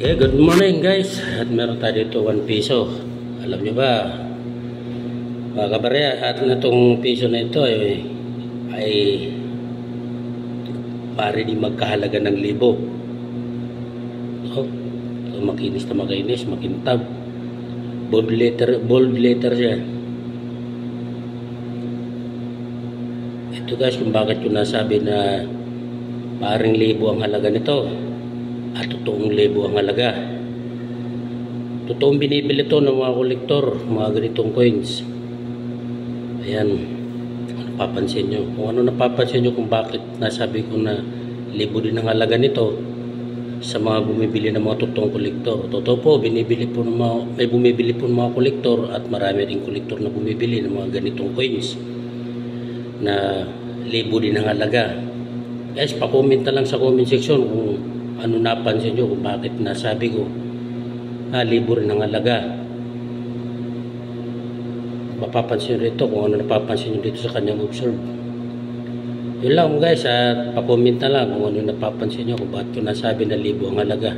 Okay, good morning guys. At meron tayo dito 1 piso. Alam nyo ba, mga kabarya, at na itong piso na ito ay pare di magkahalaga ng libo. So, makinis na makinis, makintab. Bold letter siya. Ito guys, kung bakit ko nasabi na paring libo ang halaga nito at totoong libo ang halaga. Totoong binibili ito ng mga kolektor, mga ganitong coins. Ayan, napapansin nyo. Kung ano napapansin nyo kung bakit nasabi ko na libo din ang halaga nito sa mga bumibili ng mga totoong kolektor. Totoo po, binibili po ng may bumibili po ng mga kolektor at marami rin kolektor na bumibili ng mga ganitong coins na libo din ang halaga. Guys, pa-comment na lang sa comment section kung ano napansin nyo, kung bakit nasabi ko na libo rin ang halaga. Mapapansin nyo dito kung ano napapansin nyo dito sa kanyang observe. Yun lang guys, at pa-comment na lang kung ano napapansin nyo kung bakit ko nasabi na libo ang halaga.